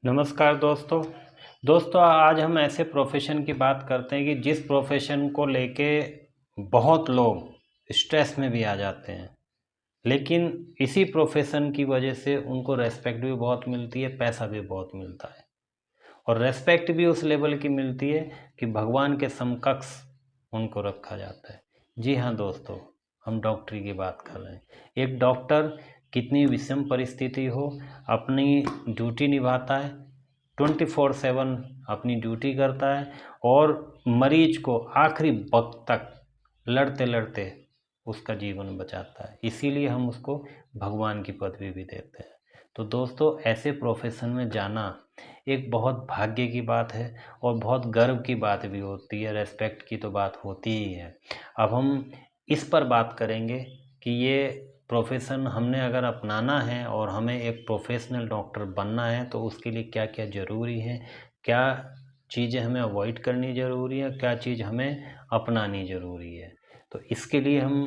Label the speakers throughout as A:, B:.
A: नमस्कार दोस्तों आज हम ऐसे प्रोफेशन की बात करते हैं कि जिस प्रोफेशन को लेके बहुत लोग स्ट्रेस में भी आ जाते हैं, लेकिन इसी प्रोफेशन की वजह से उनको रेस्पेक्ट भी बहुत मिलती है, पैसा भी बहुत मिलता है और रेस्पेक्ट भी उस लेवल की मिलती है कि भगवान के समकक्ष उनको रखा जाता है। जी हाँ दोस्तों, हम डॉक्टरी की बात कर रहे हैं। एक डॉक्टर कितनी विषम परिस्थिति हो अपनी ड्यूटी निभाता है, 24/7 अपनी ड्यूटी करता है और मरीज को आखिरी वक्त तक लड़ते लड़ते उसका जीवन बचाता है। इसीलिए हम उसको भगवान की पदवी भी देते हैं। तो दोस्तों, ऐसे प्रोफेशन में जाना एक बहुत भाग्य की बात है और बहुत गर्व की बात भी होती है। रेस्पेक्ट की तो बात होती ही है। अब हम इस पर बात करेंगे कि ये प्रोफेशन हमने अगर अपनाना है और हमें एक प्रोफेशनल डॉक्टर बनना है तो उसके लिए क्या क्या ज़रूरी है, क्या चीज़ें हमें अवॉइड करनी ज़रूरी है, क्या चीज़ हमें अपनानी ज़रूरी है। तो इसके लिए हम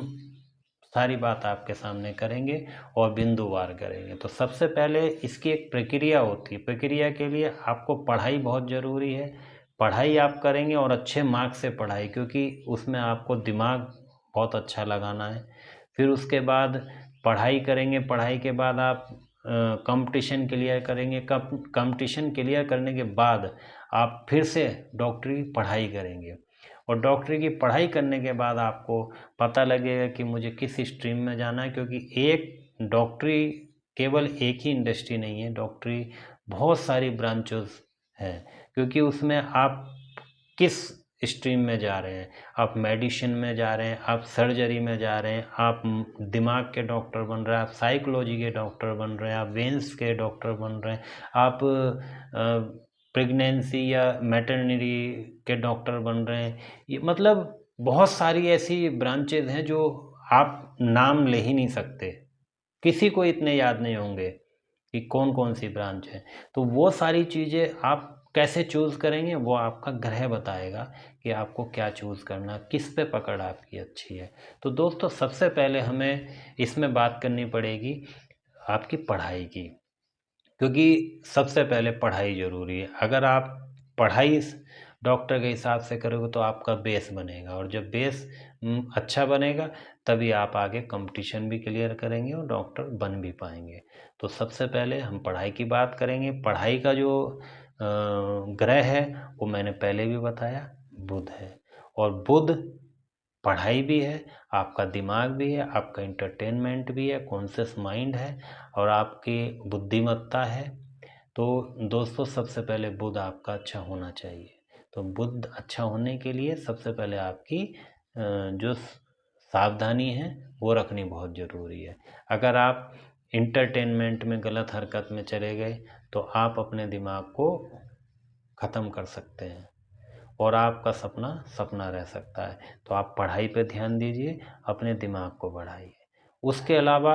A: सारी बात आपके सामने करेंगे और बिंदुवार करेंगे। तो सबसे पहले इसकी एक प्रक्रिया होती है। प्रक्रिया के लिए आपको पढ़ाई बहुत ज़रूरी है। पढ़ाई आप करेंगे और अच्छे मार्क्स से पढ़ाई, क्योंकि उसमें आपको दिमाग बहुत अच्छा लगाना है। फिर उसके बाद पढ़ाई करेंगे, पढ़ाई के बाद आप कंपटीशन क्लियर करेंगे। कंपटीशन क्लियर करने के बाद आप फिर से डॉक्टरी पढ़ाई करेंगे और डॉक्टरी की पढ़ाई करने के बाद आपको पता लगेगा कि मुझे किस स्ट्रीम में जाना है, क्योंकि एक डॉक्टरी केवल एक ही इंडस्ट्री नहीं है। डॉक्टरी बहुत सारी ब्रांचेस हैं, क्योंकि उसमें आप किस स्ट्रीम में जा रहे हैं। आप मेडिसिन में जा रहे हैं, आप सर्जरी में जा रहे हैं, आप दिमाग के डॉक्टर बन रहे हैं, आप साइकोलॉजी के डॉक्टर बन रहे हैं, आप वेंस के डॉक्टर बन रहे हैं, आप प्रेगनेंसी या मैटरनिटी के डॉक्टर बन रहे हैं। ये मतलब बहुत सारी ऐसी ब्रांचेज हैं जो आप नाम ले ही नहीं सकते, किसी को इतने याद नहीं होंगे कि कौन कौन सी ब्रांच है। तो वो सारी चीज़ें आप कैसे चूज़ करेंगे वो आपका ग्रह बताएगा कि आपको क्या चूज़ करना, किस पे पकड़ आपकी अच्छी है। तो दोस्तों, सबसे पहले हमें इसमें बात करनी पड़ेगी आपकी पढ़ाई की, क्योंकि सबसे पहले पढ़ाई ज़रूरी है। अगर आप पढ़ाई डॉक्टर के हिसाब से करोगे तो आपका बेस बनेगा और जब बेस अच्छा बनेगा तभी आप आगे कंपटीशन भी क्लियर करेंगे और डॉक्टर बन भी पाएंगे। तो सबसे पहले हम पढ़ाई की बात करेंगे। पढ़ाई का जो ग्रह है वो मैंने पहले भी बताया, बुध है। और बुध पढ़ाई भी है, आपका दिमाग भी है, आपका एंटरटेनमेंट भी है, कॉन्शियस माइंड है और आपकी बुद्धिमत्ता है। तो दोस्तों, सबसे पहले बुध आपका अच्छा होना चाहिए। तो बुध अच्छा होने के लिए सबसे पहले आपकी जो सावधानी है वो रखनी बहुत ज़रूरी है। अगर आप एंटरटेनमेंट में गलत हरकत में चले गए तो आप अपने दिमाग को ख़त्म कर सकते हैं और आपका सपना सपना रह सकता है। तो आप पढ़ाई पे ध्यान दीजिए, अपने दिमाग को बढ़ाइए। उसके अलावा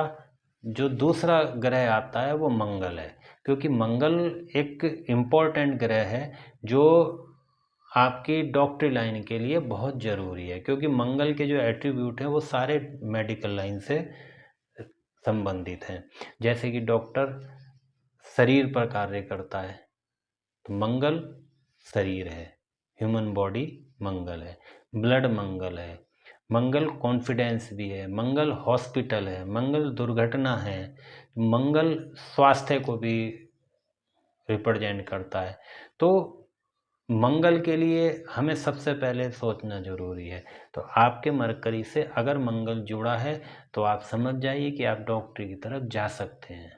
A: जो दूसरा ग्रह आता है वो मंगल है, क्योंकि मंगल एक इम्पोर्टेंट ग्रह है जो आपकी डॉक्टरी लाइन के लिए बहुत ज़रूरी है, क्योंकि मंगल के जो एट्रीब्यूट हैं वो सारे मेडिकल लाइन से संबंधित हैं। जैसे कि डॉक्टर शरीर पर कार्य करता है तो मंगल शरीर है, ह्यूमन बॉडी मंगल है, ब्लड मंगल है, मंगल कॉन्फिडेंस भी है, मंगल हॉस्पिटल है, मंगल दुर्घटना है, मंगल स्वास्थ्य को भी रिप्रेजेंट करता है। तो मंगल के लिए हमें सबसे पहले सोचना ज़रूरी है। तो आपके मरकरी से अगर मंगल जुड़ा है तो आप समझ जाइए कि आप डॉक्टरी की तरफ जा सकते हैं।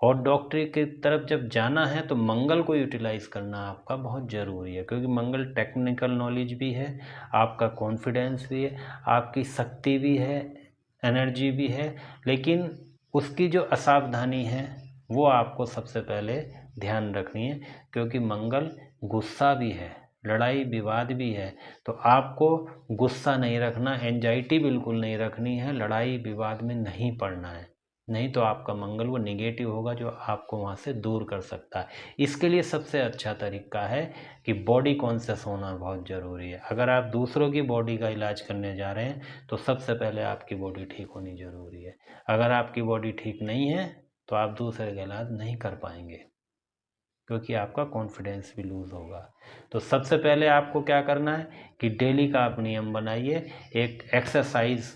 A: और डॉक्टरी की तरफ जब जाना है तो मंगल को यूटिलाइज़ करना आपका बहुत ज़रूरी है, क्योंकि मंगल टेक्निकल नॉलेज भी है, आपका कॉन्फिडेंस भी है, आपकी शक्ति भी है, एनर्जी भी है। लेकिन उसकी जो असावधानी है वो आपको सबसे पहले ध्यान रखनी है, क्योंकि मंगल गुस्सा भी है, लड़ाई विवाद भी है। तो आपको गुस्सा नहीं रखना, एंजाइटी बिल्कुल नहीं रखनी है, लड़ाई विवाद में नहीं पड़ना है। नहीं तो आपका मंगल वो निगेटिव होगा जो आपको वहाँ से दूर कर सकता है। इसके लिए सबसे अच्छा तरीका है कि बॉडी कॉन्शियस होना बहुत ज़रूरी है। अगर आप दूसरों की बॉडी का इलाज करने जा रहे हैं तो सबसे पहले आपकी बॉडी ठीक होनी ज़रूरी है। अगर आपकी बॉडी ठीक नहीं है तो आप दूसरे का इलाज नहीं कर पाएंगे। क्योंकि आपका कॉन्फिडेंस भी लूज़ होगा। तो सबसे पहले आपको क्या करना है कि डेली का आप नियम बनाइए। एक एक्सरसाइज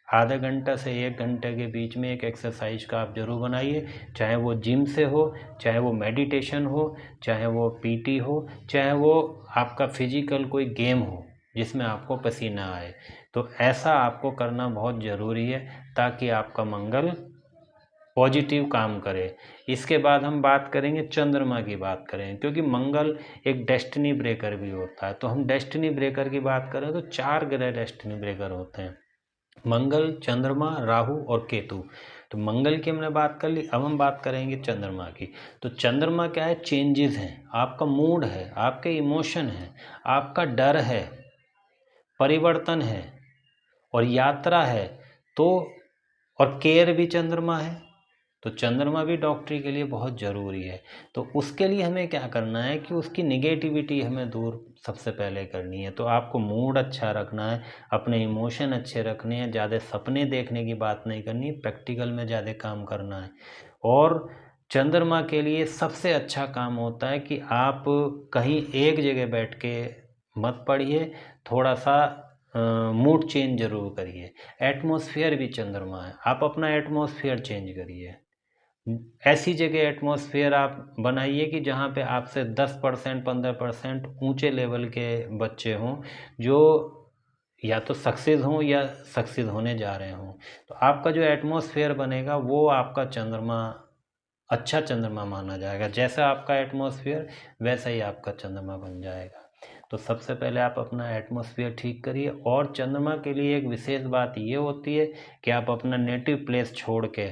A: आधा घंटा से 1 घंटे के बीच में एक एक्सरसाइज का आप ज़रूर बनाइए, चाहे वो जिम से हो, चाहे वो मेडिटेशन हो, चाहे वो पीटी हो, चाहे वो आपका फिजिकल कोई गेम हो जिसमें आपको पसीना आए। तो ऐसा आपको करना बहुत ज़रूरी है ताकि आपका मंगल पॉजिटिव काम करे। इसके बाद हम बात करेंगे, चंद्रमा की बात करें, क्योंकि मंगल एक डेस्टिनी ब्रेकर भी होता है। तो हम डेस्टिनी ब्रेकर की बात करें तो 4 ग्रह डेस्टिनी ब्रेकर होते हैं, मंगल, चंद्रमा, राहु और केतु। तो मंगल की हमने बात कर ली, अब हम बात करेंगे चंद्रमा की। तो चंद्रमा क्या है? चेंजेस हैं, आपका मूड है, आपके इमोशन है, आपका डर है, परिवर्तन है और यात्रा है। तो और केयर भी चंद्रमा है। तो चंद्रमा भी डॉक्टरी के लिए बहुत ज़रूरी है। तो उसके लिए हमें क्या करना है कि उसकी निगेटिविटी हमें दूर सबसे पहले करनी है। तो आपको मूड अच्छा रखना है, अपने इमोशन अच्छे रखने हैं, ज़्यादा सपने देखने की बात नहीं करनी, प्रैक्टिकल में ज़्यादा काम करना है। और चंद्रमा के लिए सबसे अच्छा काम होता है कि आप कहीं एक जगह बैठ के मत पढ़िए, थोड़ा सा मूड चेंज ज़रूर करिए। एटमॉस्फेयर भी चंद्रमा है, आप अपना एटमॉस्फेयर चेंज करिए। ऐसी जगह एटमॉस्फेयर आप बनाइए कि जहाँ पे आपसे 10% 15% ऊंचे लेवल के बच्चे हों, जो या तो सक्सेस हों या सक्सेस होने जा रहे हों। तो आपका जो एटमॉस्फेयर बनेगा वो आपका चंद्रमा अच्छा चंद्रमा माना जाएगा। जैसा आपका एटमॉस्फेयर वैसा ही आपका चंद्रमा बन जाएगा। तो सबसे पहले आप अपना एटमॉस्फेयर ठीक करिए। और चंद्रमा के लिए एक विशेष बात ये होती है कि आप अपना नेटिव प्लेस छोड़ के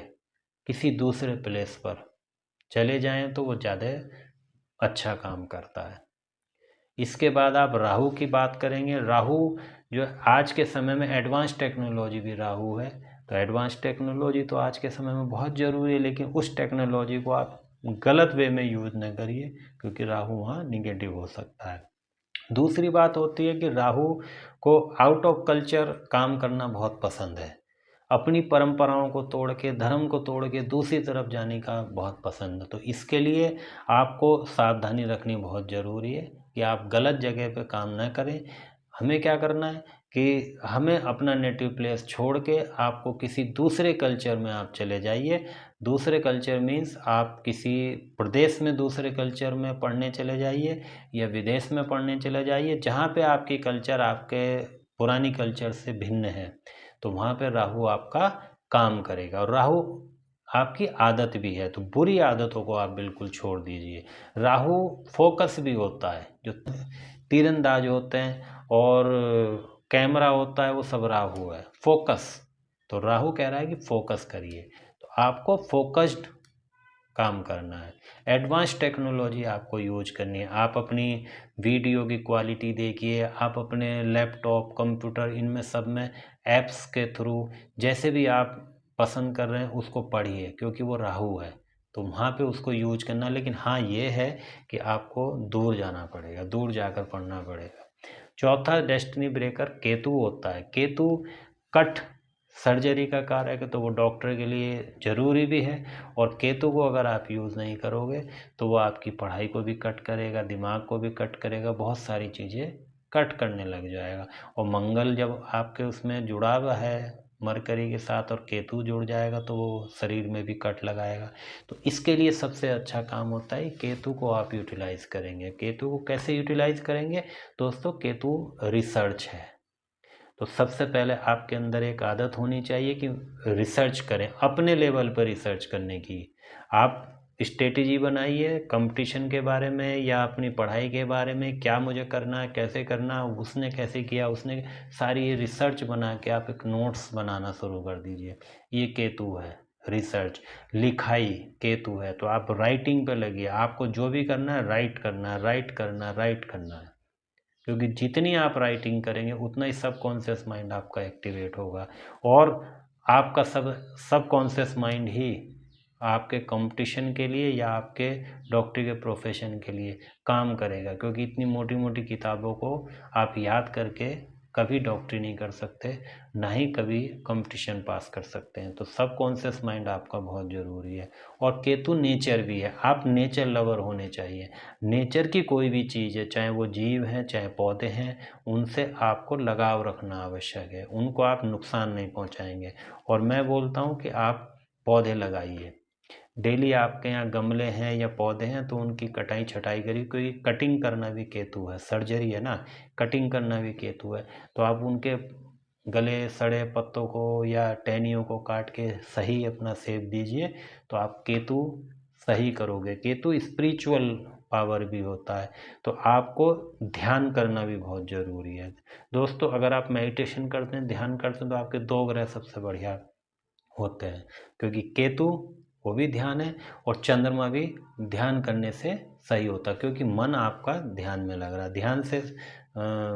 A: किसी दूसरे प्लेस पर चले जाएं तो वो ज़्यादा अच्छा काम करता है। इसके बाद आप राहु की बात करेंगे। राहु जो आज के समय में एडवांस टेक्नोलॉजी भी राहु है। तो एडवांस टेक्नोलॉजी तो आज के समय में बहुत ज़रूरी है, लेकिन उस टेक्नोलॉजी को आप गलत वे में यूज़ न करिए, क्योंकि राहु वहाँ निगेटिव हो सकता है। दूसरी बात होती है कि राहु को आउट ऑफ कल्चर काम करना बहुत पसंद है, अपनी परंपराओं को तोड़ के, धर्म को तोड़ के दूसरी तरफ जाने का बहुत पसंद है। तो इसके लिए आपको सावधानी रखनी बहुत ज़रूरी है कि आप गलत जगह पे काम ना करें। हमें क्या करना है कि हमें अपना नेटिव प्लेस छोड़ के आपको किसी दूसरे कल्चर में आप चले जाइए। दूसरे कल्चर मीन्स आप किसी प्रदेश में दूसरे कल्चर में पढ़ने चले जाइए या विदेश में पढ़ने चले जाइए, जहाँ पे आपकी कल्चर आपके पुरानी कल्चर से भिन्न है। तो वहाँ पे राहु आपका काम करेगा। और राहु आपकी आदत भी है, तो बुरी आदतों को आप बिल्कुल छोड़ दीजिए। राहु फोकस भी होता है, जो तीरंदाज होते हैं और कैमरा होता है वो सब राहु है। फोकस, तो राहु कह रहा है कि फोकस करिए। तो आपको फोकस्ड काम करना है, एडवांस टेक्नोलॉजी आपको यूज करनी है। आप अपनी वीडियो की क्वालिटी देखिए, आप अपने लैपटॉप, कंप्यूटर, इनमें सब में ऐप्स के थ्रू जैसे भी आप पसंद कर रहे हैं उसको पढ़िए, क्योंकि वो राहु है तो वहाँ पे उसको यूज करना। लेकिन हाँ, ये है कि आपको दूर जाना पड़ेगा, दूर जाकर पढ़ना पड़ेगा। चौथा डेस्टिनी ब्रेकर केतु होता है। केतु कट सर्जरी का कारक है, तो वो डॉक्टर के लिए ज़रूरी भी है। और केतु को अगर आप यूज़ नहीं करोगे तो वो आपकी पढ़ाई को भी कट करेगा, दिमाग को भी कट करेगा, बहुत सारी चीज़ें कट करने लग जाएगा। और मंगल जब आपके उसमें जुड़ा हुआ है मरकरी के साथ और केतु जुड़ जाएगा तो वो शरीर में भी कट लगाएगा। तो इसके लिए सबसे अच्छा काम होता है केतु को आप यूटिलाइज़ करेंगे। केतु को कैसे यूटिलाइज़ करेंगे दोस्तों? केतु रिसर्च है। तो सबसे पहले आपके अंदर एक आदत होनी चाहिए कि रिसर्च करें, अपने लेवल पर रिसर्च करने की। आप स्ट्रेटेजी बनाइए कंपटीशन के बारे में या अपनी पढ़ाई के बारे में, क्या मुझे करना है, कैसे करना, उसने कैसे किया, उसने सारी रिसर्च बना के आप एक नोट्स बनाना शुरू कर दीजिए। ये केतु है, रिसर्च। लिखाई केतु है, तो आप राइटिंग पे लगिए। आपको जो भी करना है राइट करना है, राइट करना है, राइट करना है, क्योंकि जितनी आप राइटिंग करेंगे उतना ही सबकॉन्शियस माइंड आपका एक्टिवेट होगा। और आपका सबकॉन्शियस माइंड ही आपके कंपटीशन के लिए या आपके डॉक्टरी के प्रोफेशन के लिए काम करेगा, क्योंकि इतनी मोटी मोटी किताबों को आप याद करके कभी डॉक्टरी नहीं कर सकते, ना ही कभी कंपटीशन पास कर सकते हैं। तो सबकॉन्शियस माइंड आपका बहुत ज़रूरी है। और केतु नेचर भी है, आप नेचर लवर होने चाहिए। नेचर की कोई भी चीज़ है, चाहे वो जीव हैं चाहे पौधे हैं, उनसे आपको लगाव रखना आवश्यक है, उनको आप नुकसान नहीं पहुंचाएंगे। और मैं बोलता हूं कि आप पौधे लगाइए, डेली आपके यहाँ गमले हैं या पौधे हैं तो उनकी कटाई छटाई करिए, क्योंकि कटिंग करना भी केतु है, सर्जरी है ना, कटिंग करना भी केतु है। तो आप उनके गले सड़े पत्तों को या टहनियों को काट के सही अपना शेप दीजिए, तो आप केतु सही करोगे। केतु स्पिरिचुअल पावर भी होता है, तो आपको ध्यान करना भी बहुत ज़रूरी है। दोस्तों, अगर आप मेडिटेशन करते हैं, ध्यान करते हैं, तो आपके 2 ग्रह सबसे बढ़िया होते हैं, क्योंकि केतु वो भी ध्यान है और चंद्रमा भी ध्यान करने से सही होता है, क्योंकि मन आपका ध्यान में लग रहा है। ध्यान से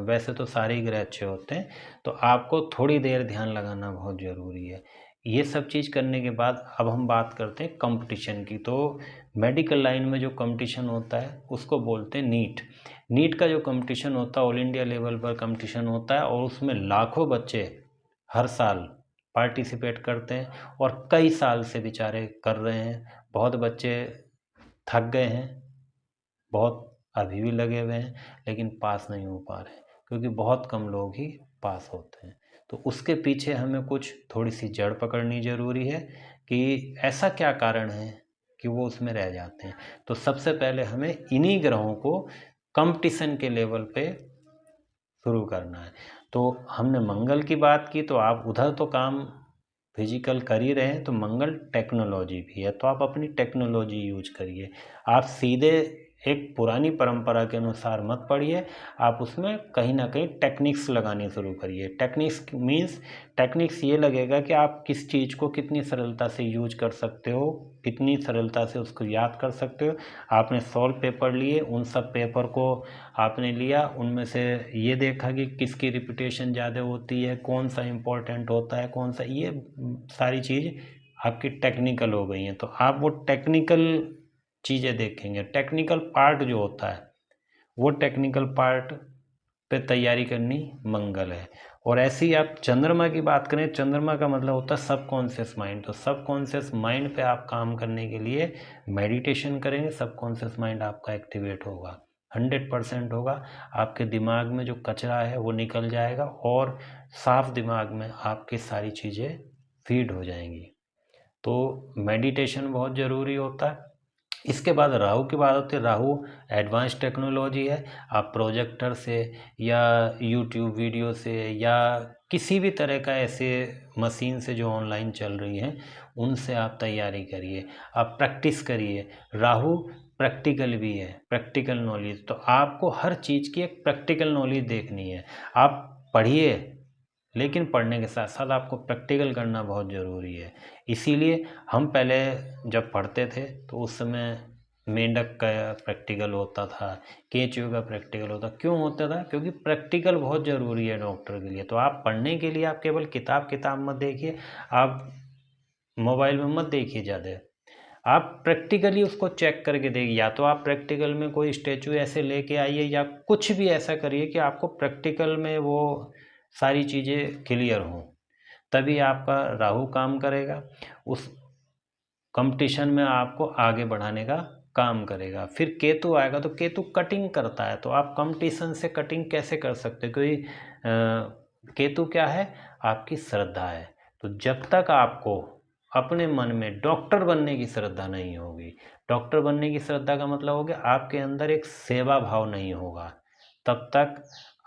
A: वैसे तो सारे ही ग्रह अच्छे होते हैं, तो आपको थोड़ी देर ध्यान लगाना बहुत ज़रूरी है। ये सब चीज़ करने के बाद अब हम बात करते हैं कंपटीशन की। तो मेडिकल लाइन में जो कंपटीशन होता है उसको बोलते हैं नीट। नीट का जो कंपटीशन होता है, ऑल इंडिया लेवल पर कंपटीशन होता है, और उसमें लाखों बच्चे हर साल पार्टिसिपेट करते हैं और कई साल से बेचारे कर रहे हैं। बहुत बच्चे थक गए हैं, बहुत अभी भी लगे हुए हैं, लेकिन पास नहीं हो पा रहे हैं, क्योंकि बहुत कम लोग ही पास होते हैं। तो उसके पीछे हमें कुछ थोड़ी सी जड़ पकड़नी ज़रूरी है कि ऐसा क्या कारण है कि वो उसमें रह जाते हैं। तो सबसे पहले हमें इन्हीं ग्रहों को कंपटीशन के लेवल पे शुरू करना है। तो हमने मंगल की बात की, तो आप उधर तो काम फिजिकल कर ही रहे हैं, तो मंगल टेक्नोलॉजी भी है, तो आप अपनी टेक्नोलॉजी यूज करिए। आप सीधे एक पुरानी परंपरा के अनुसार मत पढ़िए, आप उसमें कहीं ना कहीं टेक्निक्स लगानी शुरू करिए। टेक्निक्स मीन्स टेक्निक्स ये लगेगा कि आप किस चीज़ को कितनी सरलता से यूज कर सकते हो, कितनी सरलता से उसको याद कर सकते हो। आपने 100 पेपर लिए, उन सब पेपर को आपने लिया, उनमें से ये देखा कि किसकी रिपीटेशन ज़्यादा होती है, कौन सा इम्पोर्टेंट होता है, कौन सा, ये सारी चीज़ आपकी टेक्निकल हो गई हैं। तो आप वो टेक्निकल चीज़ें देखेंगे। टेक्निकल पार्ट जो होता है, वो टेक्निकल पार्ट पे तैयारी करनी मंगल है। और ऐसे ही आप चंद्रमा की बात करें, चंद्रमा का मतलब होता है सबकॉन्शियस माइंड। तो सबकॉन्शियस माइंड पे आप काम करने के लिए मेडिटेशन करेंगे, सबकॉन्शियस माइंड आपका एक्टिवेट होगा, 100% होगा। आपके दिमाग में जो कचरा है वो निकल जाएगा और साफ दिमाग में आपकी सारी चीज़ें फीड हो जाएंगी। तो मेडिटेशन बहुत ज़रूरी होता है। इसके बाद राहु की बात होती है। राहु एडवांस टेक्नोलॉजी है। आप प्रोजेक्टर से या यूट्यूब वीडियो से या किसी भी तरह का ऐसे मशीन से जो ऑनलाइन चल रही हैं, उनसे आप तैयारी करिए, आप प्रैक्टिस करिए। राहु प्रैक्टिकल भी है, प्रैक्टिकल नॉलेज। तो आपको हर चीज़ की एक प्रैक्टिकल नॉलेज देखनी है। आप पढ़िए, लेकिन पढ़ने के साथ साथ आपको प्रैक्टिकल करना बहुत ज़रूरी है। इसीलिए हम पहले जब पढ़ते थे तो उस समय मेंढक का प्रैक्टिकल होता था, केंचुए का प्रैक्टिकल होता। क्यों होता था? क्योंकि प्रैक्टिकल बहुत ज़रूरी है डॉक्टर के लिए। तो आप पढ़ने के लिए आप केवल किताब मत देखिए, आप मोबाइल में मत देखिए ज़्यादा, आप प्रैक्टिकली उसको चेक करके देखिए। या तो आप प्रैक्टिकल में कोई स्टैचू ऐसे लेके आइए या कुछ भी ऐसा करिए कि आपको प्रैक्टिकल में वो सारी चीज़ें क्लियर हों, तभी आपका राहु काम करेगा, उस कंपटीशन में आपको आगे बढ़ाने का काम करेगा। फिर केतु आएगा, तो केतु कटिंग करता है। तो आप कंपटीशन से कटिंग कैसे कर सकते हो? क्योंकि केतु क्या है? आपकी श्रद्धा है। तो जब तक आपको अपने मन में डॉक्टर बनने की श्रद्धा नहीं होगी, डॉक्टर बनने की श्रद्धा का मतलब हो गया आपके अंदर एक सेवा भाव नहीं होगा, तब तक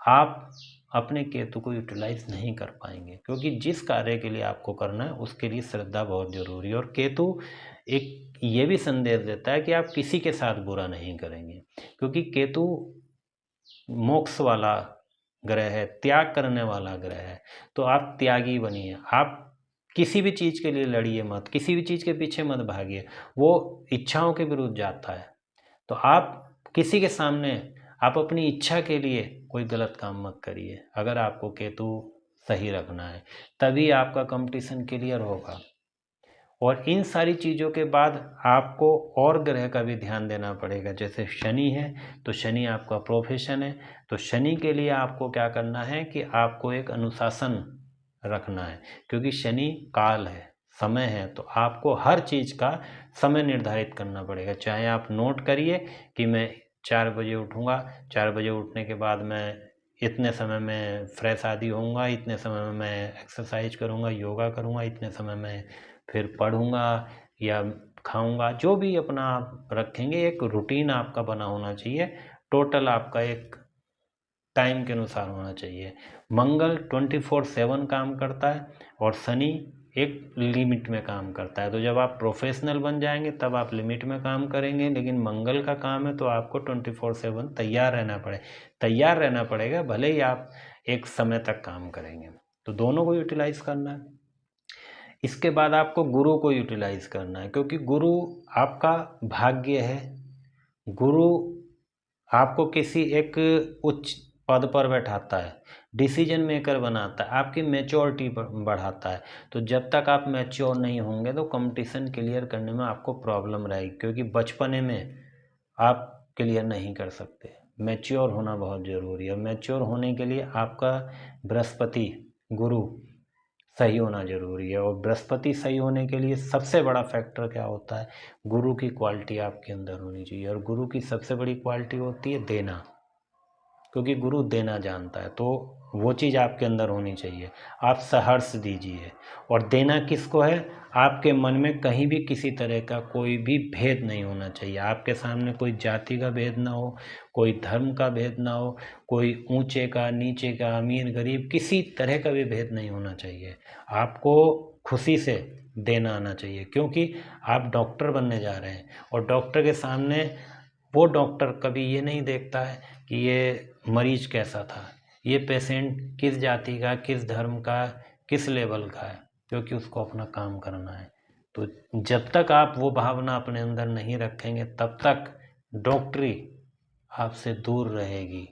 A: आप अपने केतु को यूटिलाइज नहीं कर पाएंगे। क्योंकि जिस कार्य के लिए आपको करना है उसके लिए श्रद्धा बहुत जरूरी है। और केतु एक ये भी संदेश देता है कि आप किसी के साथ बुरा नहीं करेंगे, क्योंकि केतु मोक्ष वाला ग्रह है, त्याग करने वाला ग्रह है। तो आप त्यागी बनिए, आप किसी भी चीज़ के लिए लड़िए मत, किसी भी चीज़ के पीछे मत भागिए, वो इच्छाओं के विरुद्ध जाता है। तो आप किसी के सामने आप अपनी इच्छा के लिए कोई गलत काम मत करिए। अगर आपको केतु सही रखना है, तभी आपका कंपटीशन क्लियर होगा। और इन सारी चीज़ों के बाद आपको और ग्रह का भी ध्यान देना पड़ेगा। जैसे शनि है तो शनि आपका प्रोफेशन है, तो शनि के लिए आपको क्या करना है कि आपको एक अनुशासन रखना है, क्योंकि शनि काल है, समय है, तो आपको हर चीज़ का समय निर्धारित करना पड़ेगा। चाहे आप नोट करिए कि मैं 4 बजे उठूँगा, 4 बजे उठने के बाद मैं इतने समय में फ्रेश आदि होऊंगा, इतने समय में मैं एक्सरसाइज करूँगा, योगा करूँगा, इतने समय में फिर पढ़ूँगा या खाऊँगा, जो भी अपना आप रखेंगे एक रूटीन आपका बना होना चाहिए। टोटल आपका एक टाइम के अनुसार होना चाहिए। मंगल 24/7 काम करता है और शनि एक लिमिट में काम करता है। तो जब आप प्रोफेशनल बन जाएंगे तब आप लिमिट में काम करेंगे, लेकिन मंगल का काम है तो आपको 24/7 तैयार रहना पड़ेगा, भले ही आप एक समय तक काम करेंगे। तो दोनों को यूटिलाइज करना है। इसके बाद आपको गुरु को यूटिलाइज करना है, क्योंकि गुरु आपका भाग्य है। गुरु आपको किसी एक उच्च पद पर बैठाता है, डिसीजन मेकर बनाता है, आपकी मैच्योरिटी बढ़ाता है। तो जब तक आप मैच्योर नहीं होंगे तो कंपटीशन क्लियर करने में आपको प्रॉब्लम रहेगी, क्योंकि बचपने में आप क्लियर नहीं कर सकते। मैच्योर होना बहुत ज़रूरी है। मैच्योर होने के लिए आपका बृहस्पति गुरु सही होना ज़रूरी है, और बृहस्पति सही होने के लिए सबसे बड़ा फैक्टर क्या होता है, गुरु की क्वालिटी आपके अंदर होनी चाहिए। और गुरु की सबसे बड़ी क्वालिटी होती है देना, क्योंकि गुरु देना जानता है, तो वो चीज़ आपके अंदर होनी चाहिए। आप सहर्ष दीजिए। और देना किसको है, आपके मन में कहीं भी किसी तरह का कोई भी भेद नहीं होना चाहिए। आपके सामने कोई जाति का भेद ना हो, कोई धर्म का भेद ना हो, कोई ऊंचे का नीचे का अमीर गरीब किसी तरह का भी भेद नहीं होना चाहिए। आपको खुशी से देना आना चाहिए, क्योंकि आप डॉक्टर बनने जा रहे हैं, और डॉक्टर के सामने वो डॉक्टर कभी ये नहीं देखता है कि ये मरीज कैसा था, ये पेशेंट किस जाति का, किस धर्म का, किस लेवल का है, क्योंकि उसको अपना काम करना है। तो जब तक आप वो भावना अपने अंदर नहीं रखेंगे तब तक डॉक्टरी आपसे दूर रहेगी,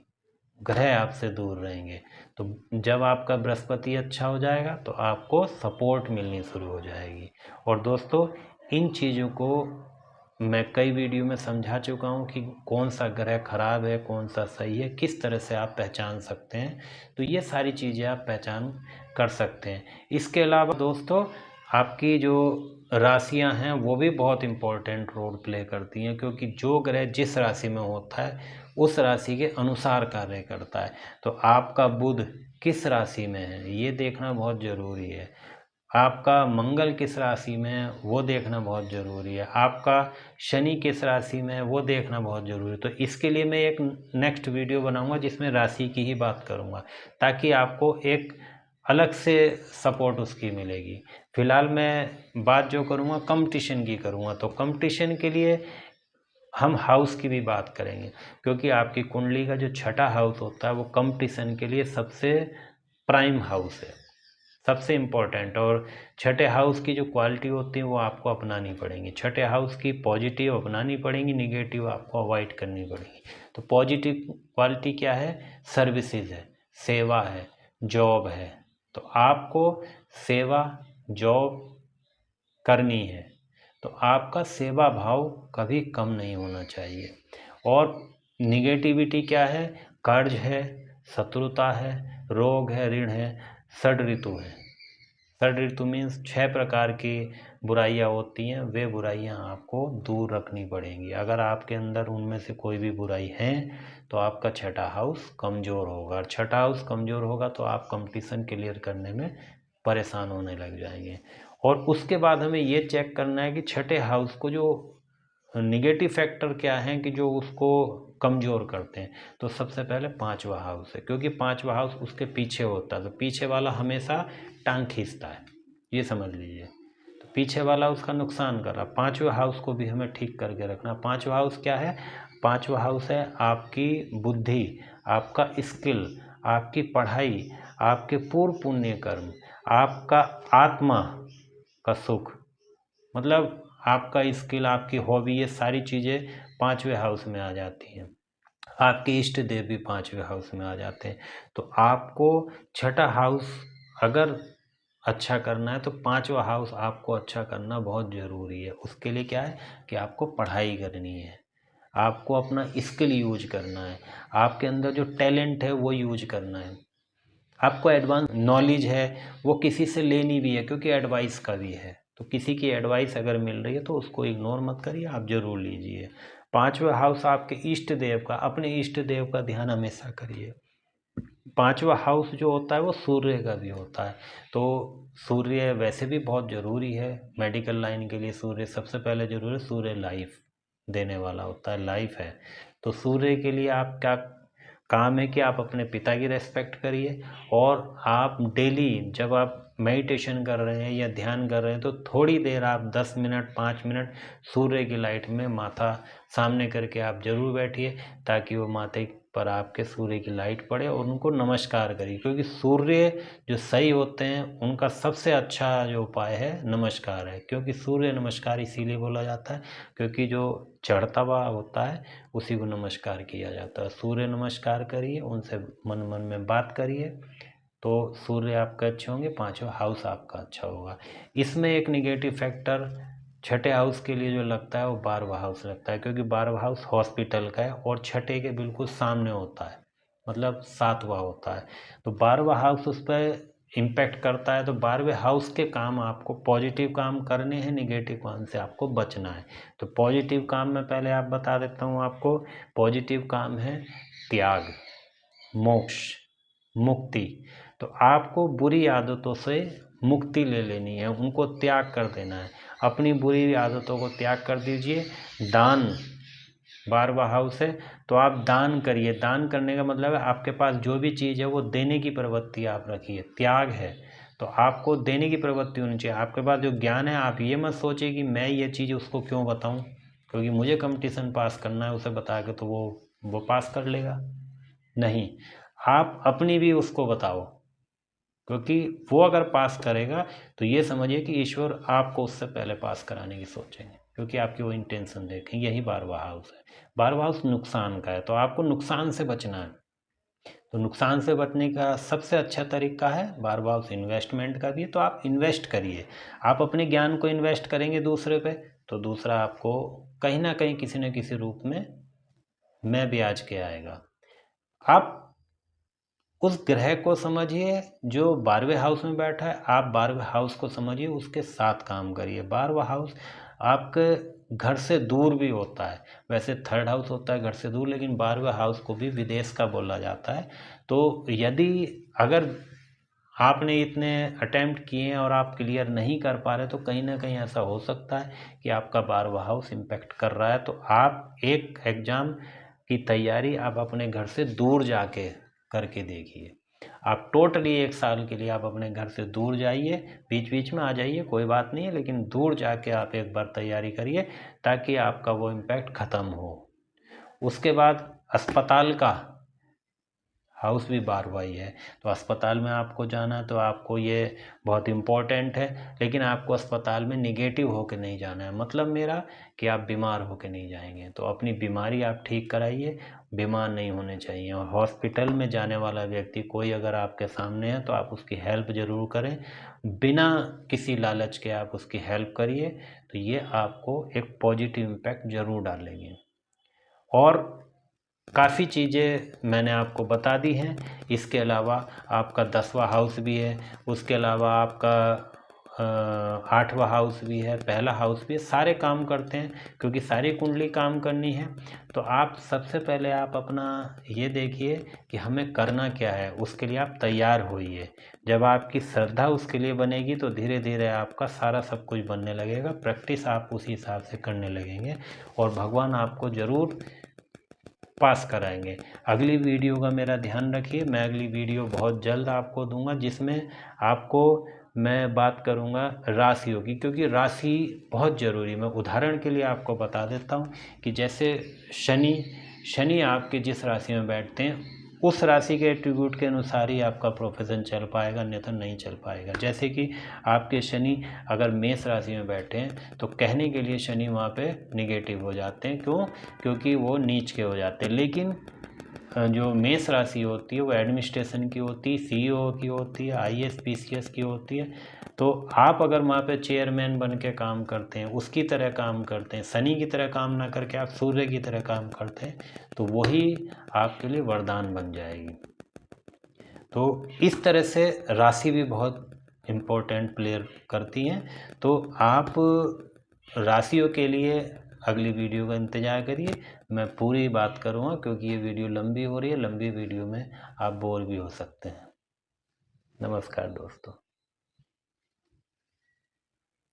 A: ग्रह आपसे दूर रहेंगे। तो जब आपका बृहस्पति अच्छा हो जाएगा तो आपको सपोर्ट मिलनी शुरू हो जाएगी। और दोस्तों, इन चीज़ों को मैं कई वीडियो में समझा चुका हूँ कि कौन सा ग्रह खराब है, कौन सा सही है, किस तरह से आप पहचान सकते हैं। तो ये सारी चीज़ें आप पहचान कर सकते हैं। इसके अलावा दोस्तों, आपकी जो राशियां हैं वो भी बहुत इम्पोर्टेंट रोल प्ले करती हैं, क्योंकि जो ग्रह जिस राशि में होता है उस राशि के अनुसार कार्य करता है। तो आपका बुध किस राशि में है ये देखना बहुत ज़रूरी है। आपका मंगल किस राशि में है वो देखना बहुत ज़रूरी है। आपका शनि किस राशि में है वो देखना बहुत ज़रूरी है। तो इसके लिए मैं एक नेक्स्ट वीडियो बनाऊंगा जिसमें राशि की ही बात करूंगा, ताकि आपको एक अलग से सपोर्ट उसकी मिलेगी। फिलहाल मैं बात जो करूंगा कंपटीशन की करूंगा, तो कंपटीशन के लिए हम हाउस की भी बात करेंगे, क्योंकि आपकी कुंडली का जो छठा हाउस होता है वो कंपटीशन के लिए सबसे प्राइम हाउस है, सबसे इम्पोर्टेंट। और छठे हाउस की जो क्वालिटी होती है वो आपको अपनानी पड़ेंगी। छठे हाउस की पॉजिटिव अपनानी पड़ेंगी, निगेटिव आपको अवॉइड करनी पड़ेगी। तो पॉजिटिव क्वालिटी क्या है, सर्विसेज है, सेवा है, जॉब है। तो आपको सेवा जॉब करनी है, तो आपका सेवा भाव कभी कम नहीं होना चाहिए। और निगेटिविटी क्या है, कर्ज है, शत्रुता है, रोग है, ऋण है, षड ऋतु है। षड ऋतु मीन्स 6 प्रकार की बुराइयां होती हैं, वे बुराइयां आपको दूर रखनी पड़ेंगी। अगर आपके अंदर उनमें से कोई भी बुराई है तो आपका छठा हाउस कमज़ोर होगा, और छठा हाउस कमज़ोर होगा तो आप कंपटीशन क्लियर करने में परेशान होने लग जाएंगे। और उसके बाद हमें ये चेक करना है कि छठे हाउस को जो निगेटिव फैक्टर क्या हैं कि जो उसको कमज़ोर करते हैं। तो सबसे पहले 5वां हाउस है, क्योंकि 5वां हाउस उसके पीछे होता है, तो पीछे वाला हमेशा टांग खींचता है, ये समझ लीजिए। तो पीछे वाला उसका नुकसान कर रहा है। 5वें हाउस को भी हमें ठीक करके रखना। 5वां हाउस क्या है, 5वां हाउस है आपकी बुद्धि, आपका स्किल, आपकी पढ़ाई, आपके पूर्व पुण्य कर्म, आपका आत्मा का सुख, मतलब आपका स्किल, आपकी हॉबी, ये सारी चीज़ें 5वें हाउस में आ जाती हैं। आपके इष्ट देव भी 5वें हाउस में आ जाते हैं। तो आपको छठा हाउस अगर अच्छा करना है तो पांचवा हाउस आपको अच्छा करना बहुत ज़रूरी है। उसके लिए क्या है कि आपको पढ़ाई करनी है, आपको अपना स्किल यूज करना है, आपके अंदर जो टैलेंट है वो यूज करना है, आपको एडवांस नॉलेज है वो किसी से लेनी भी है, क्योंकि एडवाइस का भी है। तो किसी की एडवाइस अगर मिल रही है तो उसको इग्नोर मत करिए, आप जरूर लीजिए। पांचवा हाउस आपके इष्ट देव का, अपने इष्ट देव का ध्यान हमेशा करिए। पांचवा हाउस जो होता है वो सूर्य का भी होता है, तो सूर्य वैसे भी बहुत ज़रूरी है मेडिकल लाइन के लिए। सूर्य सबसे पहले जरूरी है, सूर्य लाइफ देने वाला होता है, लाइफ है। तो सूर्य के लिए आप क्या काम है कि आप अपने पिता की रेस्पेक्ट करिए, और आप डेली जब आप मेडिटेशन कर रहे हैं या ध्यान कर रहे हैं तो थोड़ी देर आप 10 मिनट 5 मिनट सूर्य की लाइट में माथा सामने करके आप जरूर बैठिए, ताकि वो माथे पर आपके सूर्य की लाइट पड़े, और उनको नमस्कार करिए। क्योंकि सूर्य जो सही होते हैं उनका सबसे अच्छा जो उपाय है नमस्कार है। क्योंकि सूर्य नमस्कार इसीलिए बोला जाता है क्योंकि जो चढ़ता हुआ होता है उसी को नमस्कार किया जाता है। सूर्य नमस्कार करिए, उनसे मन मन में बात करिए, तो सूर्य आपके अच्छे होंगे, पांचवा हाउस आपका अच्छा होगा। इसमें एक निगेटिव फैक्टर छठे हाउस के लिए जो लगता है वो 12वां हाउस लगता है, क्योंकि 12वां हाउस हॉस्पिटल का है और छठे के बिल्कुल सामने होता है, मतलब 7वां होता है। तो 12वां हाउस उस पर इम्पैक्ट करता है। तो 12वें हाउस के काम आपको पॉजिटिव काम करने हैं, निगेटिव काम से आपको बचना है। तो पॉजिटिव काम में पहले आप बता देता हूँ आपको। पॉजिटिव काम है त्याग, मोक्ष, मुक्ति। तो आपको बुरी आदतों से मुक्ति ले लेनी है, उनको त्याग कर देना है। अपनी बुरी आदतों को त्याग कर दीजिए। दान 12वां हाउस है, तो आप दान करिए। दान करने का मतलब है आपके पास जो भी चीज़ है वो देने की प्रवृत्ति आप रखिए। त्याग है तो आपको देने की प्रवृत्ति होनी चाहिए। आपके पास जो ज्ञान है आप ये मत सोचिए कि मैं ये चीज़ उसको क्यों बताऊं, क्योंकि मुझे कंपटीशन पास करना है, उसे बता के तो वो पास कर लेगा। नहीं, आप अपनी भी उसको बताओ, क्योंकि वो अगर पास करेगा तो ये समझिए कि ईश्वर आपको उससे पहले पास कराने की सोचेंगे, क्योंकि आपकी वो इंटेंशन देखें। यही 12वां हाउस है। 12वां हाउस नुकसान का है, तो आपको नुकसान से बचना है। तो नुकसान से बचने का सबसे अच्छा तरीका है 12वां हाउस इन्वेस्टमेंट का भी है, तो आप इन्वेस्ट करिए। आप अपने ज्ञान को इन्वेस्ट करेंगे दूसरे पे, तो दूसरा आपको कहीं ना कहीं किसी न किसी रूप में ब्याज के आएगा। आप उस ग्रह को समझिए जो 12वें हाउस में बैठा है, आप 12वें हाउस को समझिए, उसके साथ काम करिए। 12वां हाउस आपके घर से दूर भी होता है, वैसे थर्ड हाउस होता है घर से दूर, लेकिन 12वें हाउस को भी विदेश का बोला जाता है। तो यदि अगर आपने इतने अटेम्प्ट किए हैं और आप क्लियर नहीं कर पा रहे, तो कहीं ना कहीं ऐसा हो सकता है कि आपका 12वां हाउस इम्पेक्ट कर रहा है। तो आप एक एग्ज़ाम की तैयारी आप अपने घर से दूर जाके करके देखिए। आप टोटली 1 साल के लिए आप अपने घर से दूर जाइए, बीच बीच में आ जाइए, कोई बात नहीं है, लेकिन दूर जाके आप एक बार तैयारी करिए ताकि आपका वो इम्पैक्ट ख़त्म हो। उसके बाद अस्पताल का हाउस भी 12वां ही है, तो अस्पताल में आपको जाना है तो आपको ये बहुत इम्पोर्टेंट है। लेकिन आपको अस्पताल में निगेटिव होकर नहीं जाना है, मतलब मेरा कि आप बीमार होकर नहीं जाएंगे। तो अपनी बीमारी आप ठीक कराइए, बीमार नहीं होने चाहिए। और हॉस्पिटल में जाने वाला व्यक्ति कोई अगर आपके सामने है तो आप उसकी हेल्प ज़रूर करें, बिना किसी लालच के आप उसकी हेल्प करिए। तो ये आपको एक पॉजिटिव इम्पैक्ट ज़रूर डालेंगे। और काफ़ी चीज़ें मैंने आपको बता दी हैं। इसके अलावा आपका 10वां हाउस भी है, उसके अलावा आपका 8वां हाउस भी है, पहला हाउस भी है। सारे काम करते हैं क्योंकि सारी कुंडली काम करनी है। तो आप सबसे पहले आप अपना ये देखिए कि हमें करना क्या है, उसके लिए आप तैयार होइए। जब आपकी श्रद्धा उसके लिए बनेगी तो धीरे धीरे आपका सारा सब कुछ बनने लगेगा। प्रैक्टिस आप उसी हिसाब से करने लगेंगे और भगवान आपको ज़रूर पास कराएंगे। अगली वीडियो का मेरा ध्यान रखिए, मैं अगली वीडियो बहुत जल्द आपको दूंगा, जिसमें आपको मैं बात करूंगा राशियों की, क्योंकि राशि बहुत ज़रूरी। मैं उदाहरण के लिए आपको बता देता हूं कि जैसे शनि आपके जिस राशि में बैठते हैं उस राशि के एट्रीब्यूट के अनुसार ही आपका प्रोफेशन चल पाएगा, अन्यथा नहीं चल पाएगा। जैसे कि आपके शनि अगर मेष राशि में बैठे हैं तो कहने के लिए शनि वहाँ पे निगेटिव हो जाते हैं। क्यों? क्योंकि वो नीच के हो जाते हैं। लेकिन जो मेष राशि होती है वो एडमिनिस्ट्रेशन की होती है, सीईओ की होती है, आईएएस पीसीएस की होती है। तो आप अगर वहाँ पे चेयरमैन बन के काम करते हैं, उसकी तरह काम करते हैं, शनि की तरह काम ना करके आप सूर्य की तरह काम करते हैं, तो वही आपके लिए वरदान बन जाएगी। तो इस तरह से राशि भी बहुत इम्पोर्टेंट प्लेयर करती हैं। तो आप राशियों के लिए अगली वीडियो का इंतज़ार करिए। मैं पूरी बात करूँगा क्योंकि ये वीडियो लंबी हो रही है। लंबी वीडियो में आप बोर भी हो सकते हैं। नमस्कार दोस्तों।